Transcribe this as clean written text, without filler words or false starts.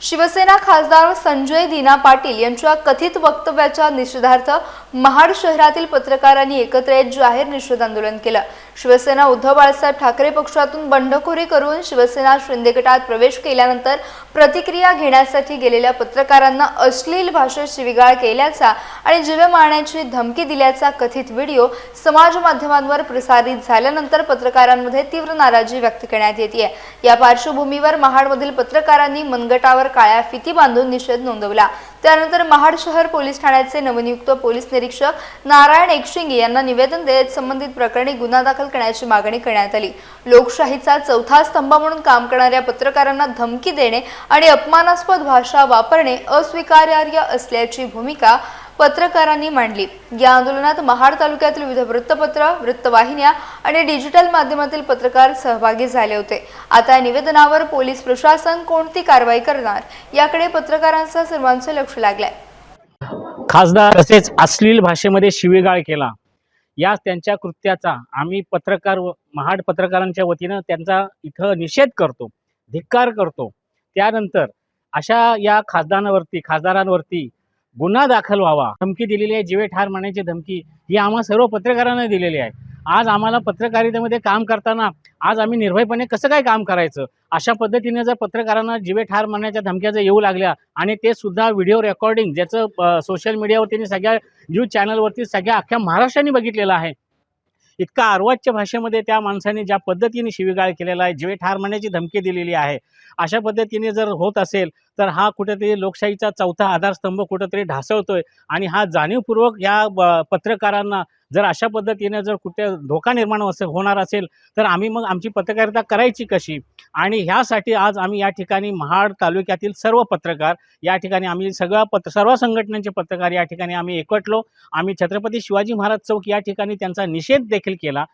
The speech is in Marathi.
शिवसेना खासदार संजय दीना पाटील यांच्या कथित वक्तव्याच्या निषेधार्थ महाड शहरातील पत्रकारांनी एकत्र येत जाहीर निषेध आंदोलन केलं। शिवसेना उद्धव बाळासाहेब ठाकरे पक्षातून बंडखोरी करून शिवसेना शिंदे गटात प्रवेश केल्यानंतर प्रतिक्रिया घेण्यासाठी गेलेल्या पत्रकारांना अश्लील भाषेत शिवीगाळ केल्याचा आणि जीवे मारण्याची धमकी दिल्याचा कथित व्हिडिओ समाज माध्यमांवर प्रसारित झाल्यानंतर पत्रकारांमध्ये तीव्र नाराजी व्यक्त करण्यात येते। या पार्श्वभूमीवर महाडमधील पत्रकारांनी मनगटावर काळ्या फिती बांधून निषेध नोंदवला। त्यानंतर महाड शहर पोलीस ठाण्याचे नवनियुक्त पोलीस निरीक्षक नारायण एकशिंगे यांना निवेदन देत संबंधित प्रकरणी गुन्हा दाखल करण्याची मागणी करण्यात आली। लोकशाहीचा चौथा स्तंभ म्हणून काम करणाऱ्या पत्रकारांना धमकी देणे आणि अपमानास्पद भाषा वापरणे अस्वीकार्य असल्याची भूमिका पत्रकारांनी मांडली। या आंदोलनात महाड तालुक्यातील विविध वृत्तपत्र, वृत्तवाहिन्या आणि डिजिटल माध्यमातील पत्रकार सहभागी झाले होते। आता या निवेदनावर पोलीस प्रशासन कोणती कारवाई करणार याकडे पत्रकारांचं सर्वांचं लक्ष लागलंय। खासदार तसेच अश्लील भाषेमध्ये शिवीगाळ केला, या त्यांच्या कृत्याचा आम्ही महाड पत्रकारांच्या वतीनं त्यांचा इथं निषेध करतो, धिक्कार करतो। त्यानंतर अशा या खासदारांवरती गुन्हा दाखल व्हावा, धमकी दिलेली आहे, जीवे ठार मारण्याची धमकी ही आम्हा सर्व पत्रकारांना दिलेली आहे। आज आम्हाला पत्रकारितेमध्ये काम करताना आज आम्ही निर्भयपणे कसं काय काम करायचं, अशा पद्धतीने जर पत्रकारांना जीवे ठार मारण्याच्या धमक्या जर येऊ लागल्या आणि ते सुद्धा व्हिडिओ रेकॉर्डिंग ज्याचं सोशल मीडियावरती सगळ्या न्यूज चॅनलवरती सगळ्या अख्ख्या महाराष्ट्राने बघितलेलं आहे। इतका अर्वाच्य भाषेमध्ये त्या माणसाने ज्या पद्धतीने शिवीगाळ केलेला आहे, जीवे ठार मारण्याची धमकी दिलेली आहे, अशा पद्धतीने जर होत असेल तर हा कुठेतरी लोकशाहीचा चौथा आधारस्तंभ कुठेतरी ढासळतोय आणि हा जाणीवपूर्वक या पत्रकारांना जर अशा पद्धतीने जर कुठे धोका निर्माण होणार असेल तर आम्ही मग आमची पत्रकारिता करायची कशी। आणि ह्यासाठी आज आम्ही या ठिकाणी महाड तालुक्यातील सर्व पत्रकार या ठिकाणी आम्ही सर्व संघटनांचे पत्रकार या ठिकाणी आम्ही एकवटलो। आम्ही छत्रपती शिवाजी महाराज चौक या ठिकाणी त्यांचा निषेध देखील केला।